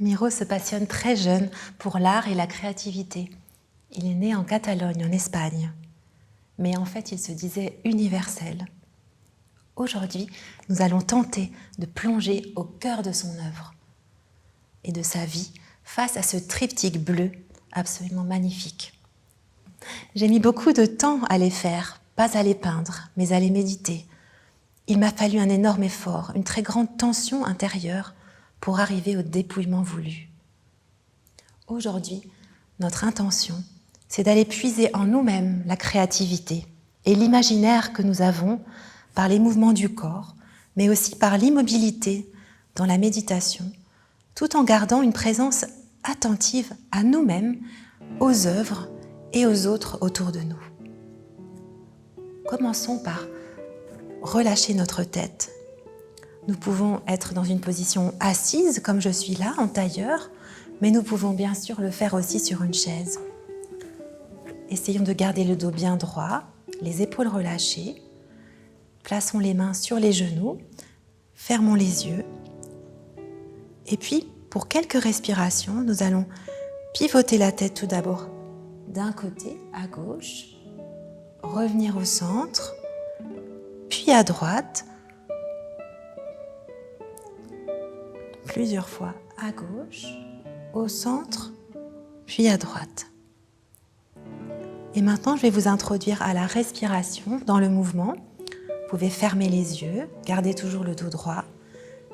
Miro se passionne très jeune pour l'art et la créativité. Il est né en Catalogne, en Espagne. Mais en fait, il se disait universel. Aujourd'hui, nous allons tenter de plonger au cœur de son œuvre et de sa vie face à ce triptyque bleu absolument magnifique. J'ai mis beaucoup de temps à les faire, pas à les peindre, mais à les méditer. Il m'a fallu un énorme effort, une très grande tension intérieure pour arriver au dépouillement voulu. Aujourd'hui, notre intention, c'est d'aller puiser en nous-mêmes la créativité et l'imaginaire que nous avons par les mouvements du corps, mais aussi par l'immobilité dans la méditation, tout en gardant une présence attentive à nous-mêmes, aux œuvres et aux autres autour de nous. Commençons par relâcher notre tête. Nous pouvons être dans une position assise, comme je suis là, en tailleur, mais nous pouvons bien sûr le faire aussi sur une chaise. Essayons de garder le dos bien droit, les épaules relâchées. Plaçons les mains sur les genoux, fermons les yeux. Et puis, pour quelques respirations, nous allons pivoter la tête tout d'abord d'un côté à gauche, revenir au centre, puis à droite, plusieurs fois à gauche, au centre, puis à droite. Et maintenant, je vais vous introduire à la respiration dans le mouvement. Vous pouvez fermer les yeux, garder toujours le dos droit.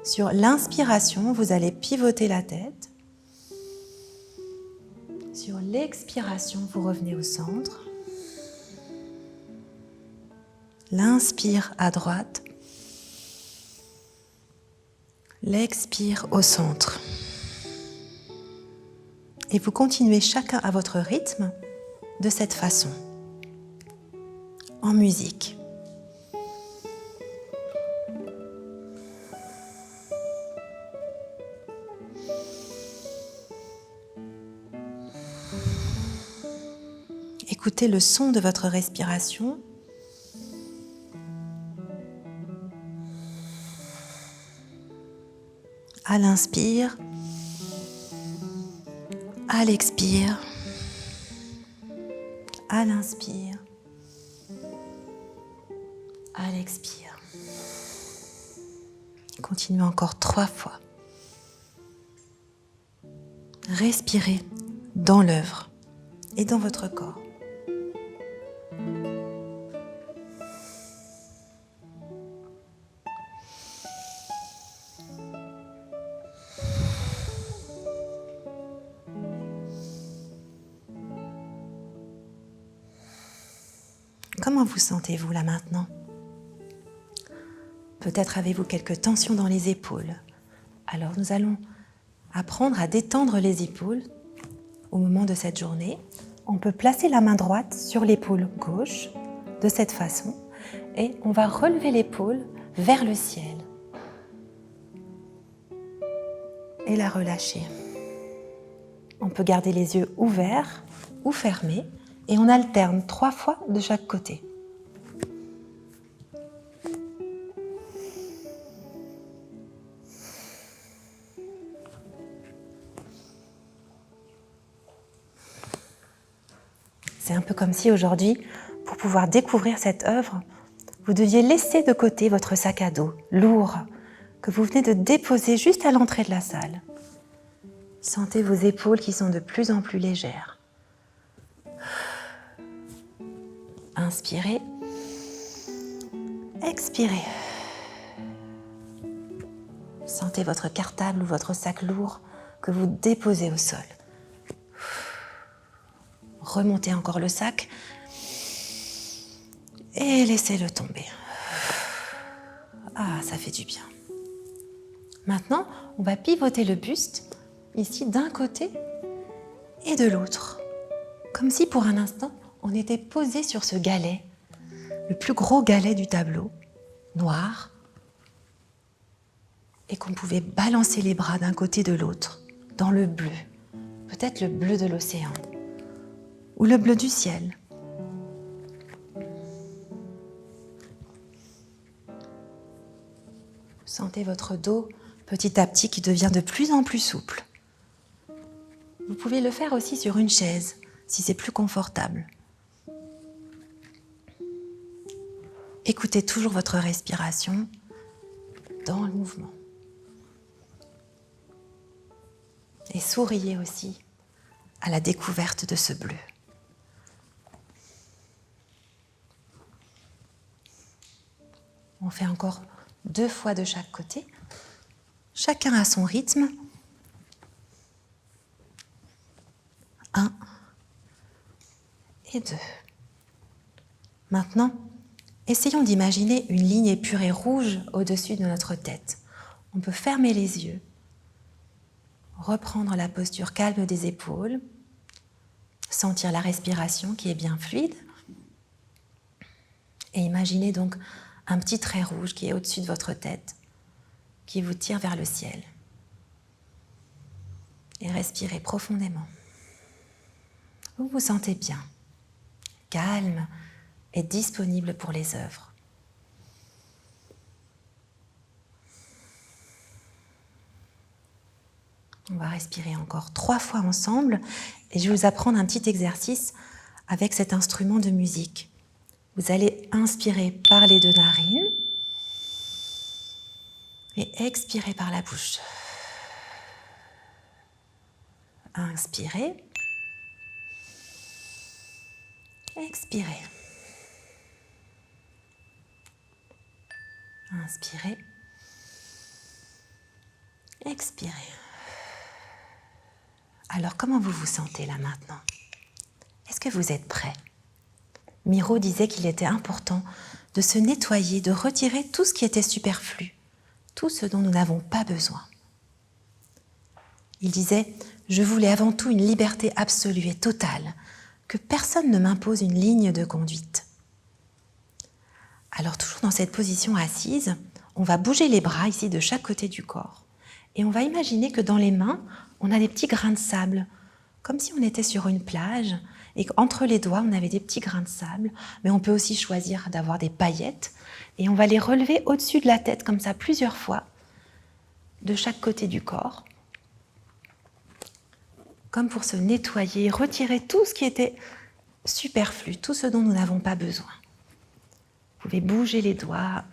Sur l'inspiration, vous allez pivoter la tête. Sur l'expiration, vous revenez au centre. L'inspire à droite. L'expire au centre. Et vous continuez chacun à votre rythme de cette façon, en musique. Écoutez le son de votre respiration. À l'inspire, à l'expire, à l'inspire, à l'expire. Continuez encore 3 fois. Respirez dans l'œuvre et dans votre corps. Comment vous sentez-vous là maintenant? Peut-être avez-vous quelques tensions dans les épaules. Alors nous allons apprendre à détendre les épaules au moment de cette journée. On peut placer la main droite sur l'épaule gauche de cette façon et on va relever l'épaule vers le ciel et la relâcher. On peut garder les yeux ouverts ou fermés et on alterne 3 fois de chaque côté. C'est un peu comme si aujourd'hui, pour pouvoir découvrir cette œuvre, vous deviez laisser de côté votre sac à dos lourd que vous venez de déposer juste à l'entrée de la salle. Sentez vos épaules qui sont de plus en plus légères. Inspirez, expirez. Sentez votre cartable ou votre sac lourd que vous déposez au sol. Remontez encore le sac et laissez-le tomber. Ah, ça fait du bien. Maintenant, on va pivoter le buste, ici d'un côté et de l'autre. Comme si pour un instant, on était posé sur ce galet, le plus gros galet du tableau, noir, et qu'on pouvait balancer les bras d'un côté de l'autre, dans le bleu, peut-être le bleu de l'océan, ou le bleu du ciel. Sentez votre dos petit à petit qui devient de plus en plus souple. Vous pouvez le faire aussi sur une chaise, si c'est plus confortable. Écoutez toujours votre respiration dans le mouvement. Et souriez aussi à la découverte de ce bleu. On fait encore 2 fois de chaque côté, chacun à son rythme. 1 et 2. Maintenant, essayons d'imaginer une ligne épurée rouge au-dessus de notre tête. On peut fermer les yeux, reprendre la posture calme des épaules, sentir la respiration qui est bien fluide et imaginez donc un petit trait rouge qui est au-dessus de votre tête, qui vous tire vers le ciel. Et respirez profondément. Vous vous sentez bien, calme et disponible pour les œuvres. On va respirer encore 3 fois ensemble et je vais vous apprendre un petit exercice avec cet instrument de musique. Vous allez inspirer par les 2 narines et expirer par la bouche. Inspirez. Expirez. Inspirez. Expirez. Alors, comment vous vous sentez là maintenant? Est-ce que vous êtes prêt? Miro disait qu'il était important de se nettoyer, de retirer tout ce qui était superflu, tout ce dont nous n'avons pas besoin. Il disait « Je voulais avant tout une liberté absolue et totale, que personne ne m'impose une ligne de conduite. » Alors toujours dans cette position assise, on va bouger les bras ici de chaque côté du corps et on va imaginer que dans les mains, on a des petits grains de sable, comme si on était sur une plage et qu'entre les doigts, on avait des petits grains de sable, mais on peut aussi choisir d'avoir des paillettes et on va les relever au-dessus de la tête comme ça plusieurs fois, de chaque côté du corps, comme pour se nettoyer, retirer tout ce qui était superflu, tout ce dont nous n'avons pas besoin. Vous pouvez bouger les doigts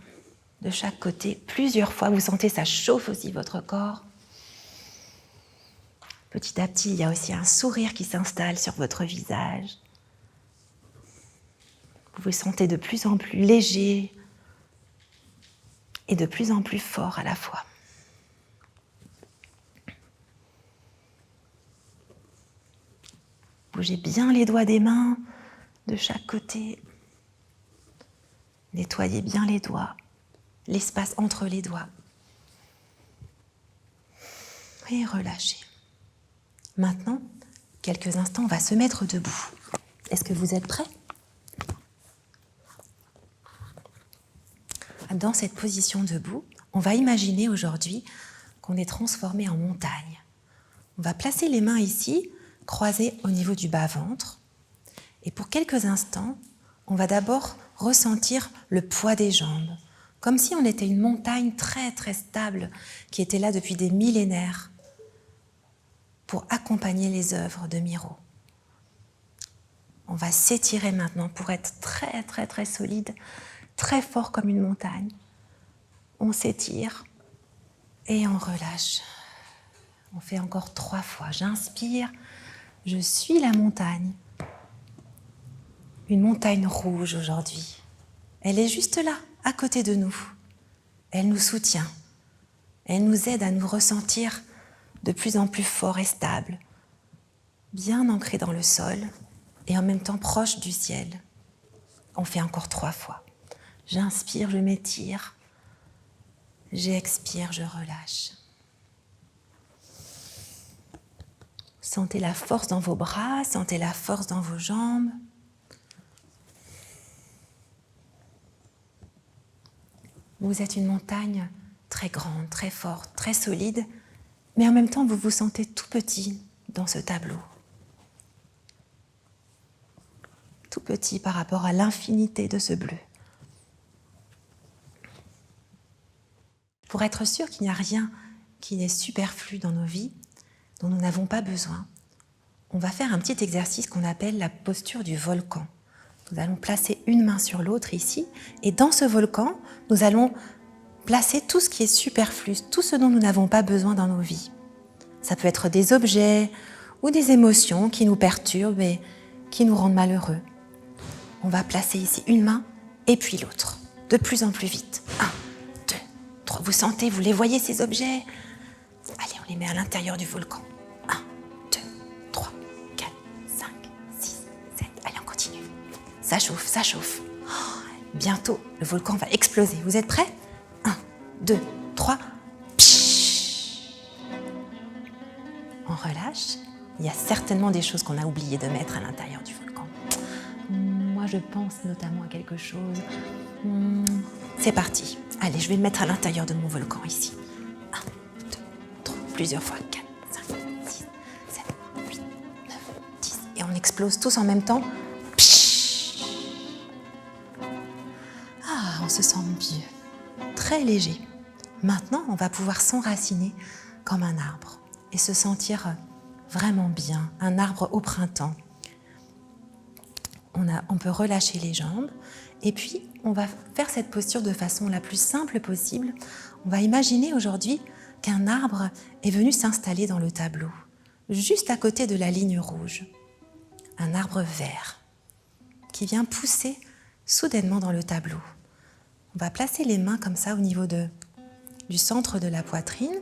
de chaque côté plusieurs fois. Vous sentez, ça chauffe aussi votre corps. Petit à petit, il y a aussi un sourire qui s'installe sur votre visage. Vous vous sentez de plus en plus léger et de plus en plus fort à la fois. Bougez bien les doigts des mains de chaque côté. Nettoyez bien les doigts, l'espace entre les doigts. Et relâchez. Maintenant, quelques instants, on va se mettre debout. Est-ce que vous êtes prêts? Dans cette position debout, on va imaginer aujourd'hui qu'on est transformé en montagne. On va placer les mains ici, croisées au niveau du bas-ventre. Et pour quelques instants, on va d'abord ressentir le poids des jambes, comme si on était une montagne très très stable qui était là depuis des millénaires pour accompagner les œuvres de Miro. On va s'étirer maintenant pour être très très très solide, très fort comme une montagne. On s'étire et on relâche. On fait encore 3 fois. J'inspire, je suis la montagne. Une montagne rouge aujourd'hui. Elle est juste là, à côté de nous. Elle nous soutient. Elle nous aide à nous ressentir de plus en plus fort et stable, bien ancré dans le sol et en même temps proche du ciel. On fait encore 3 fois. J'inspire, je m'étire. J'expire, je relâche. Sentez la force dans vos bras, sentez la force dans vos jambes. Vous êtes une montagne très grande, très forte, très solide, mais en même temps, vous vous sentez tout petit dans ce tableau. Tout petit par rapport à l'infinité de ce bleu. Pour être sûr qu'il n'y a rien qui est superflu dans nos vies, dont nous n'avons pas besoin, on va faire un petit exercice qu'on appelle la posture du volcan. Nous allons placer une main sur l'autre ici, et dans ce volcan, nous allons placer tout ce qui est superflu, tout ce dont nous n'avons pas besoin dans nos vies. Ça peut être des objets ou des émotions qui nous perturbent et qui nous rendent malheureux. On va placer ici une main et puis l'autre, de plus en plus vite. 1, 2, 3. Vous sentez, vous les voyez ces objets? Allez, on les met à l'intérieur du volcan. 1, 2, 3, 4, 5, 6, 7. Allez, on continue. Ça chauffe, ça chauffe. Oh, bientôt, le volcan va exploser. Vous êtes prêts? 1, 2, 3. On relâche. Il y a certainement des choses qu'on a oublié de mettre à l'intérieur du volcan. Moi, je pense notamment à quelque chose. C'est parti. Allez, je vais le mettre à l'intérieur de mon volcan ici. 1, 2, 3, plusieurs fois. 4, 5, 6, 7, 8, 9, 10. Et on explose tous en même temps. Ah, on se sent mieux. Très léger. Maintenant, on va pouvoir s'enraciner comme un arbre et se sentir vraiment bien, un arbre au printemps. On peut relâcher les jambes et puis on va faire cette posture de façon la plus simple possible. On va imaginer aujourd'hui qu'un arbre est venu s'installer dans le tableau, juste à côté de la ligne rouge. Un arbre vert qui vient pousser soudainement dans le tableau. On va placer les mains comme ça au niveau du centre de la poitrine.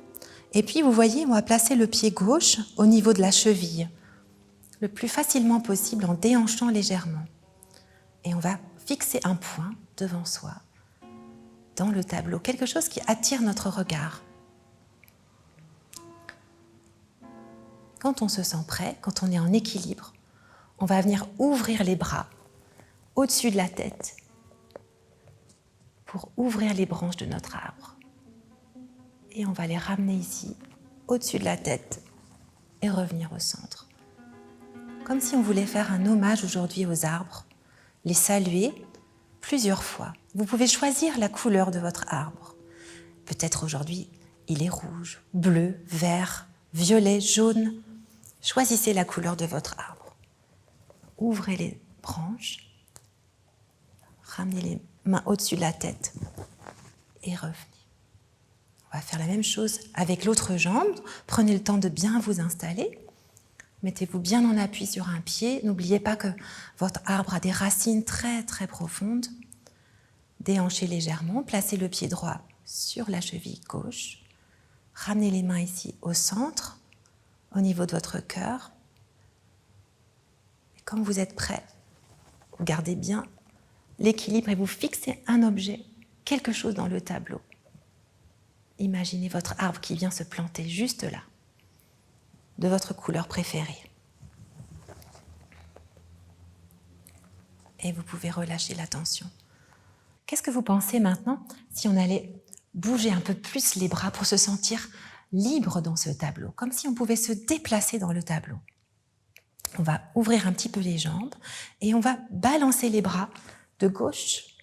Et puis, vous voyez, on va placer le pied gauche au niveau de la cheville, le plus facilement possible en déhanchant légèrement. Et on va fixer un point devant soi, dans le tableau, quelque chose qui attire notre regard. Quand on se sent prêt, quand on est en équilibre, on va venir ouvrir les bras au-dessus de la tête pour ouvrir les branches de notre arbre. Et on va les ramener ici, au-dessus de la tête, et revenir au centre. Comme si on voulait faire un hommage aujourd'hui aux arbres, les saluer plusieurs fois. Vous pouvez choisir la couleur de votre arbre. Peut-être aujourd'hui, il est rouge, bleu, vert, violet, jaune. Choisissez la couleur de votre arbre. Ouvrez les branches, ramenez les mains au-dessus de la tête et revenez. On va faire la même chose avec l'autre jambe. Prenez le temps de bien vous installer. Mettez-vous bien en appui sur un pied. N'oubliez pas que votre arbre a des racines très très profondes. Déhanchez légèrement. Placez le pied droit sur la cheville gauche. Ramenez les mains ici au centre, au niveau de votre cœur. Et quand vous êtes prêt, vous gardez bien l'équilibre et vous fixez un objet, quelque chose dans le tableau. Imaginez votre arbre qui vient se planter juste là, de votre couleur préférée. Et vous pouvez relâcher la tension. Qu'est-ce que vous pensez maintenant si on allait bouger un peu plus les bras pour se sentir libre dans ce tableau, comme si on pouvait se déplacer dans le tableau? On va ouvrir un petit peu les jambes et on va balancer les bras de gauche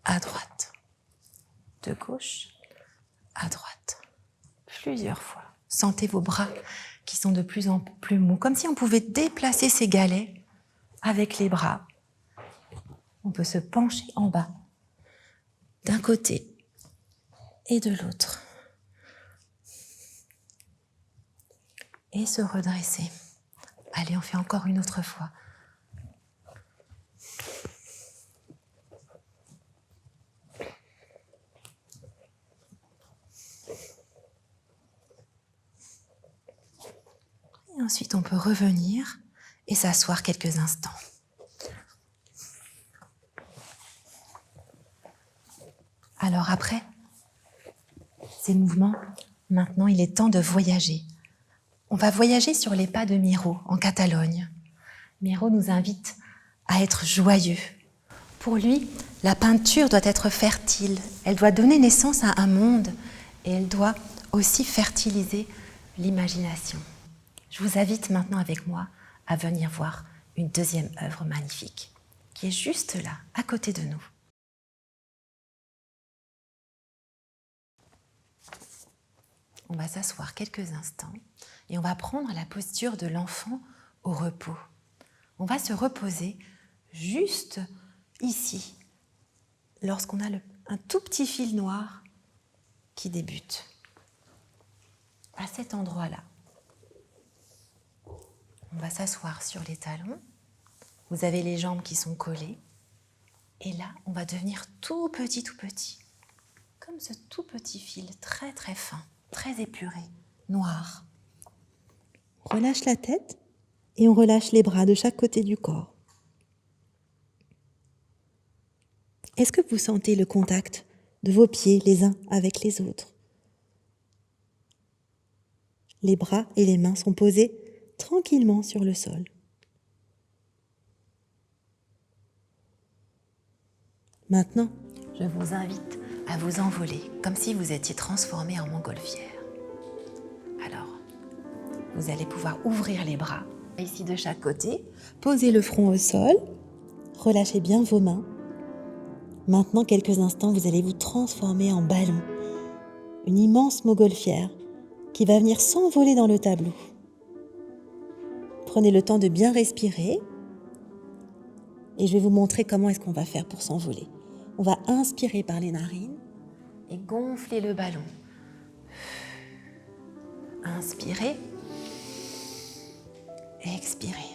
à droite, de gauche à droite, plusieurs fois. Sentez vos bras qui sont de plus en plus mous, comme si on pouvait déplacer ces galets avec les bras. On peut se pencher en bas, d'un côté et de l'autre, et se redresser. Allez, on fait encore une autre fois. Et ensuite, on peut revenir et s'asseoir quelques instants. Alors après ces mouvements, maintenant, il est temps de voyager. On va voyager sur les pas de Miro, en Catalogne. Miro nous invite à être joyeux. Pour lui, la peinture doit être fertile. Elle doit donner naissance à un monde et elle doit aussi fertiliser l'imagination. Je vous invite maintenant avec moi à venir voir une deuxième œuvre magnifique qui est juste là, à côté de nous. On va s'asseoir quelques instants et on va prendre la posture de l'enfant au repos. On va se reposer juste ici, lorsqu'on a un tout petit fil noir qui débute, à cet endroit-là. On va s'asseoir sur les talons. Vous avez les jambes qui sont collées. Et là, on va devenir tout petit, comme ce tout petit fil, très très fin, très épuré, noir. On relâche la tête et on relâche les bras de chaque côté du corps. Est-ce que vous sentez le contact de vos pieds les uns avec les autres? Les bras et les mains sont posés tranquillement sur le sol. Maintenant, je vous invite à vous envoler comme si vous étiez transformé en montgolfière. Alors, vous allez pouvoir ouvrir les bras ici de chaque côté, posez le front au sol, relâchez bien vos mains. Maintenant, quelques instants, vous allez vous transformer en ballon, une immense montgolfière qui va venir s'envoler dans le tableau. Prenez le temps de bien respirer et je vais vous montrer comment est-ce qu'on va faire pour s'envoler. On va inspirer par les narines et gonfler le ballon. Inspirez, expirez.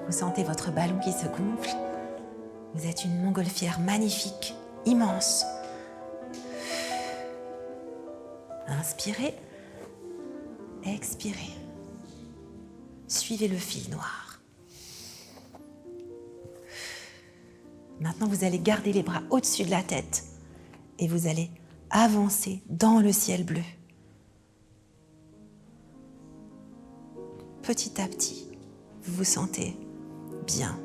Vous sentez votre ballon qui se gonfle. Vous êtes une montgolfière magnifique, immense. Inspirez, expirez. Suivez le fil noir. Maintenant, vous allez garder les bras au-dessus de la tête et vous allez avancer dans le ciel bleu. Petit à petit, vous vous sentez bien,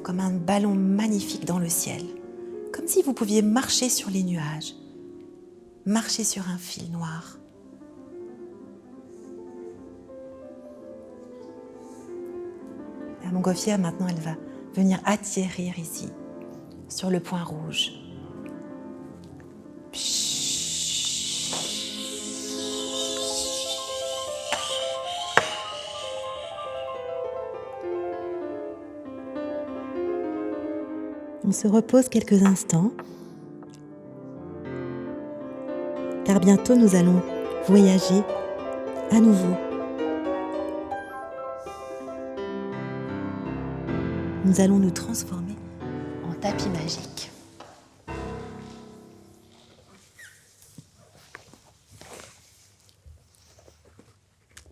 comme un ballon magnifique dans le ciel, comme si vous pouviez marcher sur les nuages, marcher sur un fil noir. La montgolfière, maintenant, elle va venir atterrir ici, sur le point rouge. On se repose quelques instants, car bientôt nous allons voyager à nouveau. Nous allons nous transformer en tapis magique.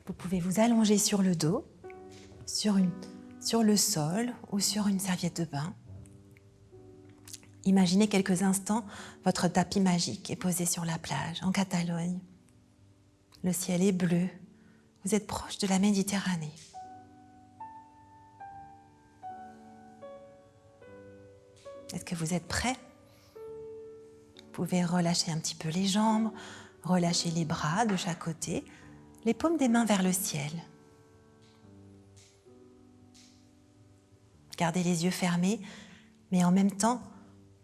Vous pouvez vous allonger sur le dos, sur le sol ou sur une serviette de bain. Imaginez quelques instants votre tapis magique est posé sur la plage, en Catalogne. Le ciel est bleu. Vous êtes proche de la Méditerranée. Est-ce que vous êtes prêts? Vous pouvez relâcher un petit peu les jambes, relâcher les bras de chaque côté, les paumes des mains vers le ciel. Gardez les yeux fermés, mais en même temps,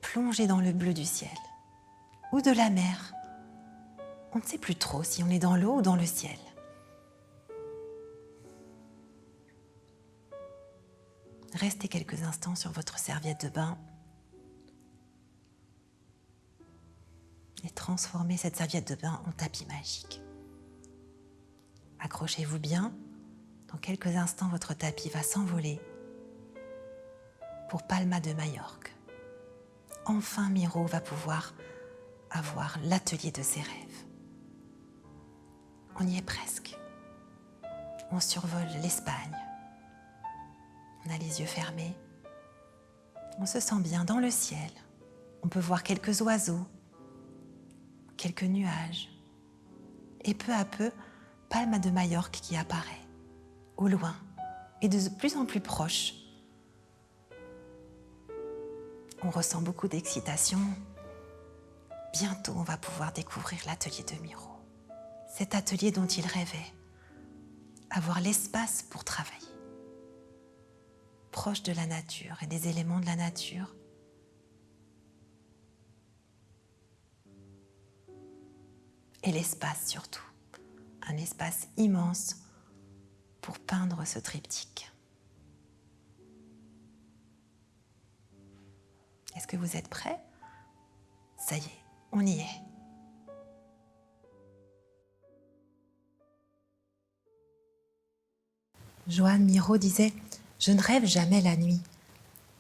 plongez dans le bleu du ciel ou de la mer. On ne sait plus trop si on est dans l'eau ou dans le ciel. Restez quelques instants sur votre serviette de bain et transformez cette serviette de bain en tapis magique. Accrochez-vous bien. Dans quelques instants, votre tapis va s'envoler pour Palma de Majorque. Enfin, Miro va pouvoir avoir l'atelier de ses rêves. On y est presque. On survole l'Espagne. On a les yeux fermés. On se sent bien dans le ciel. On peut voir quelques oiseaux, quelques nuages. Et peu à peu, Palma de Majorque qui apparaît, au loin et de plus en plus proche. On ressent beaucoup d'excitation. Bientôt, on va pouvoir découvrir l'atelier de Miro. Cet atelier dont il rêvait, avoir l'espace pour travailler. Proche de la nature et des éléments de la nature. Et l'espace surtout, un espace immense pour peindre ce triptyque. Est-ce que vous êtes prêts? Ça y est, on y est. Joan Miró disait « Je ne rêve jamais la nuit.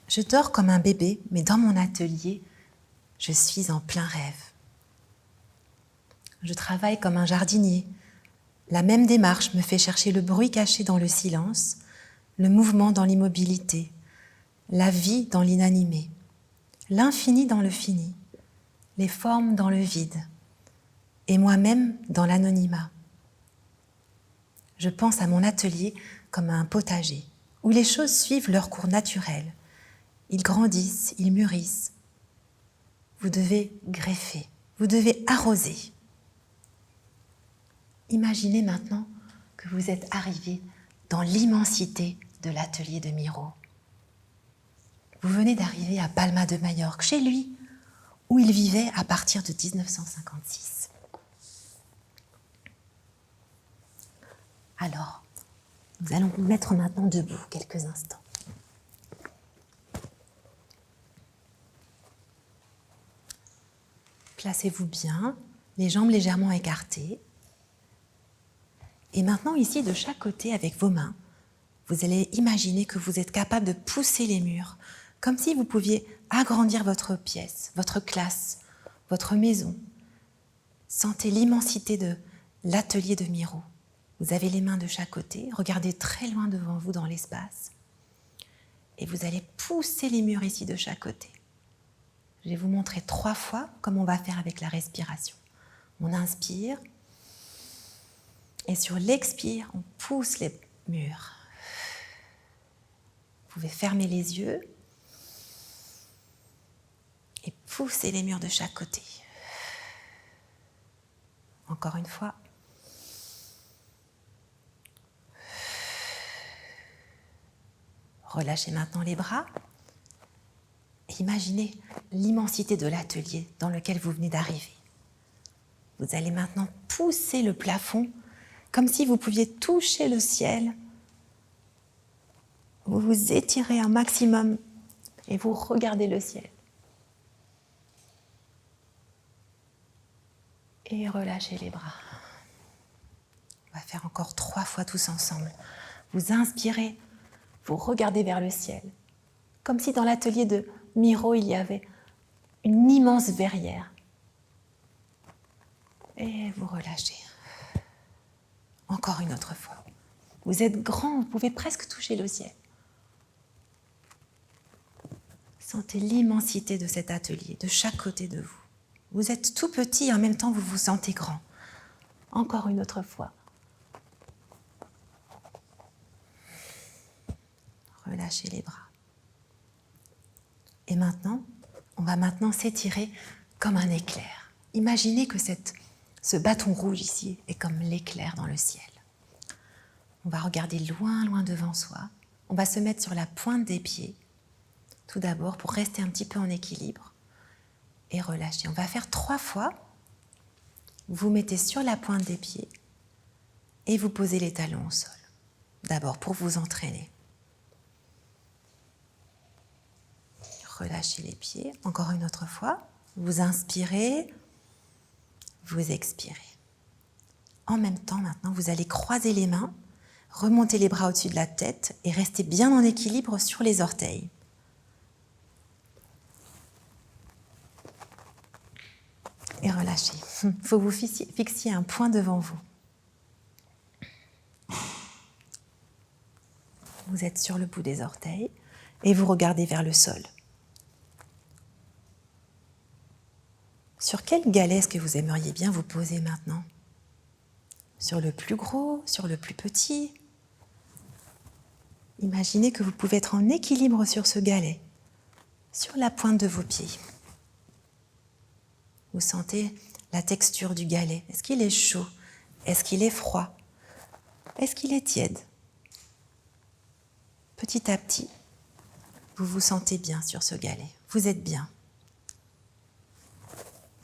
Je dors comme un bébé, mais dans mon atelier, je suis en plein rêve. Je travaille comme un jardinier. La même démarche me fait chercher le bruit caché dans le silence, le mouvement dans l'immobilité, la vie dans l'inanimé, l'infini dans le fini, les formes dans le vide, et moi-même dans l'anonymat. Je pense à mon atelier comme à un potager, où les choses suivent leur cours naturel. Ils grandissent, ils mûrissent. Vous devez greffer, vous devez arroser. Imaginez maintenant que vous êtes arrivé dans l'immensité de l'atelier de Miró. Vous venez d'arriver à Palma de Majorque, chez lui, où il vivait à partir de 1956. Alors, nous allons nous mettre maintenant debout quelques instants. Placez-vous bien, les jambes légèrement écartées. Et maintenant, ici, de chaque côté, avec vos mains, vous allez imaginer que vous êtes capable de pousser les murs, comme si vous pouviez agrandir votre pièce, votre classe, votre maison. Sentez l'immensité de l'atelier de Miró. Vous avez les mains de chaque côté, regardez très loin devant vous dans l'espace. Et vous allez pousser les murs ici de chaque côté. Je vais vous montrer 3 fois comment on va faire avec la respiration. On inspire. Et sur l'expire, on pousse les murs. Vous pouvez fermer les yeux et pousser les murs de chaque côté. Encore une fois. Relâchez maintenant les bras. Imaginez l'immensité de l'atelier dans lequel vous venez d'arriver. Vous allez maintenant pousser le plafond comme si vous pouviez toucher le ciel. Vous vous étirez un maximum et vous regardez le ciel. Et relâchez les bras. On va faire encore 3 fois tous ensemble. Vous inspirez, vous regardez vers le ciel. Comme si dans l'atelier de Miró, il y avait une immense verrière. Et vous relâchez. Encore une autre fois. Vous êtes grand, vous pouvez presque toucher le ciel. Sentez l'immensité de cet atelier, de chaque côté de vous. Vous êtes tout petit et en même temps vous vous sentez grand. Encore une autre fois. Relâchez les bras. Et maintenant, on va maintenant s'étirer comme un éclair. Imaginez que ce bâton rouge ici est comme l'éclair dans le ciel. On va regarder loin, loin devant soi. On va se mettre sur la pointe des pieds, tout d'abord pour rester un petit peu en équilibre et relâcher. On va faire 3 fois. Vous vous mettez sur la pointe des pieds et vous posez les talons au sol. D'abord pour vous entraîner. Relâchez les pieds. Encore une autre fois. Vous inspirez, vous expirez. En même temps, maintenant, vous allez croiser les mains, remonter les bras au-dessus de la tête et rester bien en équilibre sur les orteils. Et relâchez. Il faut que vous fixiez un point devant vous. Vous êtes sur le bout des orteils et vous regardez vers le sol. Sur quel galet est-ce que vous aimeriez bien vous poser maintenant? Sur le plus gros, sur le plus petit? Imaginez que vous pouvez être en équilibre sur ce galet, sur la pointe de vos pieds. Vous sentez la texture du galet. Est-ce qu'il est chaud? Est-ce qu'il est froid? Est-ce qu'il est tiède? Petit à petit, vous vous sentez bien sur ce galet. Vous êtes bien.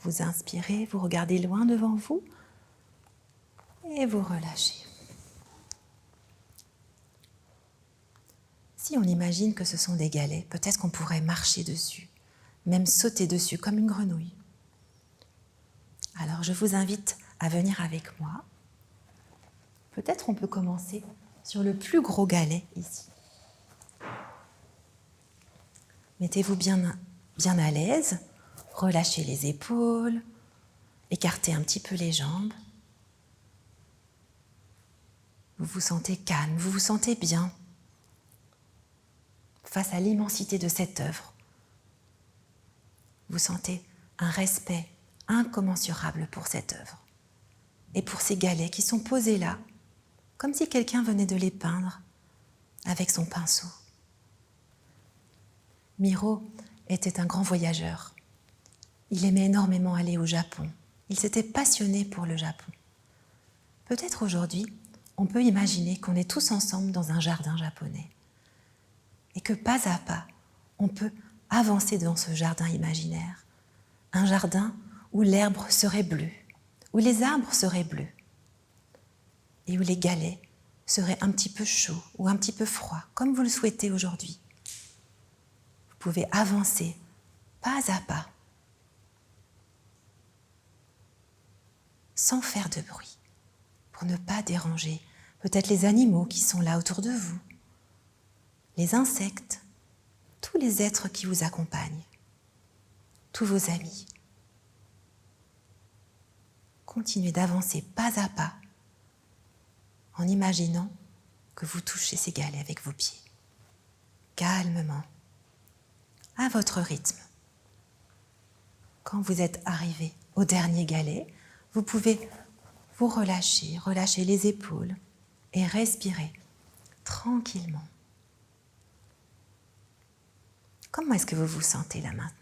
Vous inspirez, vous regardez loin devant vous et vous relâchez. Si on imagine que ce sont des galets, peut-être qu'on pourrait marcher dessus, même sauter dessus comme une grenouille. Alors je vous invite à venir avec moi. Peut-être on peut commencer sur le plus gros galet ici. Mettez-vous bien à l'aise, relâchez les épaules, écartez un petit peu les jambes. Vous vous sentez calme, vous vous sentez bien face à l'immensité de cette œuvre. Vous sentez un respect incommensurable pour cette œuvre et pour ces galets qui sont posés là, comme si quelqu'un venait de les peindre avec son pinceau. Miro était un grand voyageur. Il aimait énormément aller au Japon. Il s'était passionné pour le Japon. Peut-être aujourd'hui, on peut imaginer qu'on est tous ensemble dans un jardin japonais et que pas à pas, on peut avancer dans ce jardin imaginaire. Un jardin où l'herbe serait bleue, où les arbres seraient bleus et où les galets seraient un petit peu chauds ou un petit peu froids, comme vous le souhaitez aujourd'hui. Vous pouvez avancer pas à pas, sans faire de bruit, pour ne pas déranger peut-être les animaux qui sont là autour de vous, les insectes, tous les êtres qui vous accompagnent, tous vos amis. Continuez d'avancer pas à pas en imaginant que vous touchez ces galets avec vos pieds, calmement, à votre rythme. Quand vous êtes arrivé au dernier galet, vous pouvez vous relâcher les épaules et respirer tranquillement. Comment est-ce que vous vous sentez là maintenant?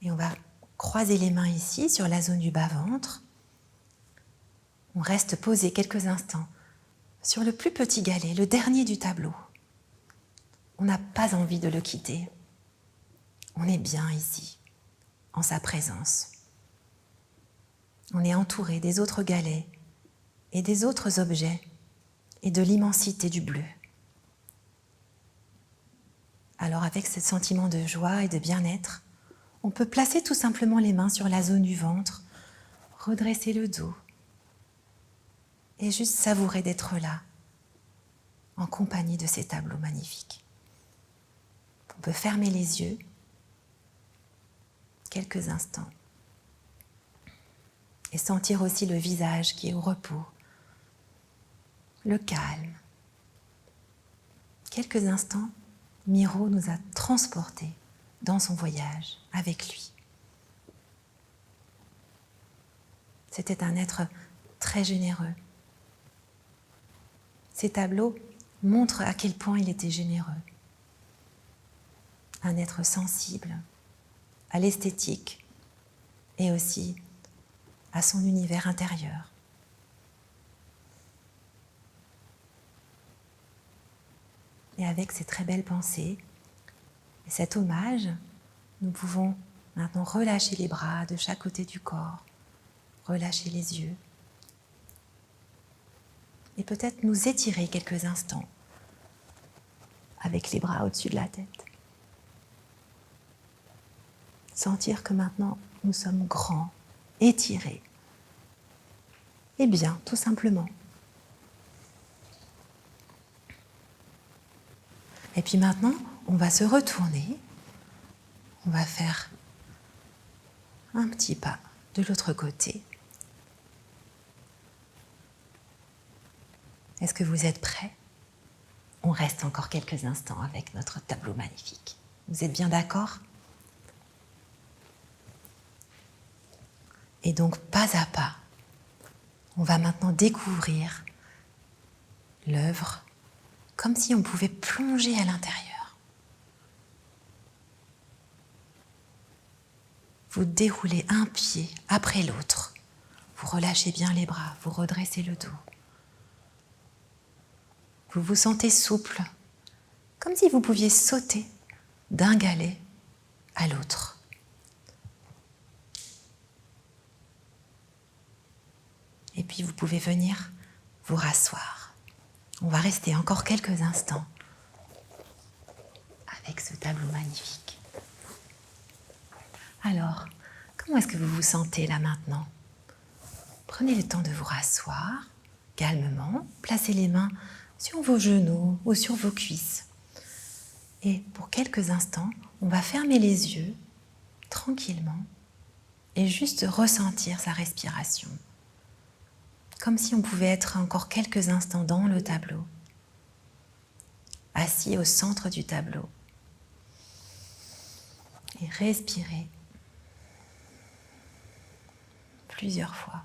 Et on va croiser les mains ici sur la zone du bas-ventre. On reste posé quelques instants sur le plus petit galet, le dernier du tableau. On n'a pas envie de le quitter. On est bien ici, en sa présence. On est entouré des autres galets et des autres objets et de l'immensité du bleu. Alors avec ce sentiment de joie et de bien-être, on peut placer tout simplement les mains sur la zone du ventre, redresser le dos et juste savourer d'être là, en compagnie de ces tableaux magnifiques. On peut fermer les yeux quelques instants et sentir aussi le visage qui est au repos, le calme. Quelques instants, Miro nous a transportés dans son voyage avec lui. C'était un être très généreux. Ces tableaux montrent à quel point il était généreux. Un être sensible à l'esthétique et aussi à son univers intérieur. Et avec ces très belles pensées et cet hommage, nous pouvons maintenant relâcher les bras de chaque côté du corps, relâcher les yeux et peut-être nous étirer quelques instants avec les bras au-dessus de la tête. Sentir que maintenant nous sommes grands, étirés et bien, tout simplement. Et puis maintenant, on va se retourner, on va faire un petit pas de l'autre côté. Est-ce que vous êtes prêts? On reste encore quelques instants avec notre tableau magnifique. Vous êtes bien d'accord? Et donc, pas à pas, on va maintenant découvrir l'œuvre comme si on pouvait plonger à l'intérieur. Vous déroulez un pied après l'autre. Vous relâchez bien les bras, vous redressez le dos. Vous vous sentez souple, comme si vous pouviez sauter d'un galet à l'autre. Et puis vous pouvez venir vous rasseoir. On va rester encore quelques instants avec ce tableau magnifique. Alors, comment est-ce que vous vous sentez là maintenant? Prenez le temps de vous rasseoir calmement, placez les mains sur vos genoux ou sur vos cuisses. Et pour quelques instants, on va fermer les yeux tranquillement et juste ressentir sa respiration. Comme si on pouvait être encore quelques instants dans le tableau, assis au centre du tableau. Et respirez plusieurs fois.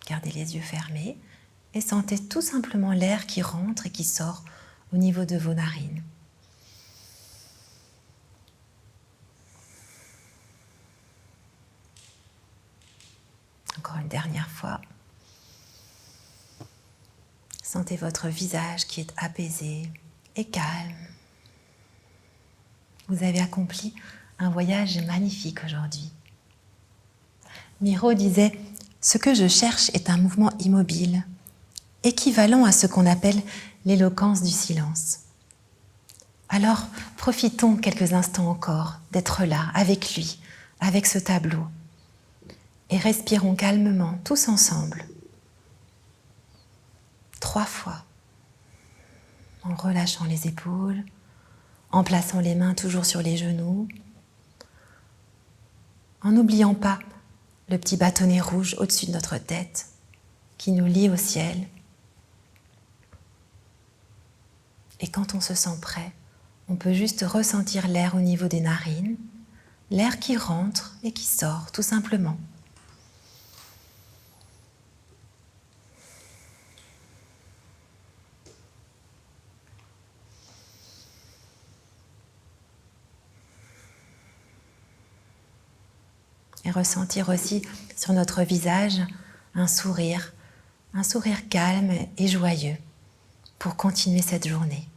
Gardez les yeux fermés et sentez tout simplement l'air qui rentre et qui sort au niveau de vos narines. Encore une dernière fois. Sentez votre visage qui est apaisé et calme. Vous avez accompli un voyage magnifique aujourd'hui. Miro disait « Ce que je cherche est un mouvement immobile, équivalent à ce qu'on appelle l'éloquence du silence. » Alors, profitons quelques instants encore d'être là, avec lui, avec ce tableau. Et respirons calmement, tous ensemble. 3 fois. En relâchant les épaules, en plaçant les mains toujours sur les genoux, en n'oubliant pas le petit bâtonnet rouge au-dessus de notre tête qui nous lie au ciel. Et quand on se sent prêt, on peut juste ressentir l'air au niveau des narines, l'air qui rentre et qui sort, tout simplement. Et ressentir aussi sur notre visage un sourire calme et joyeux pour continuer cette journée.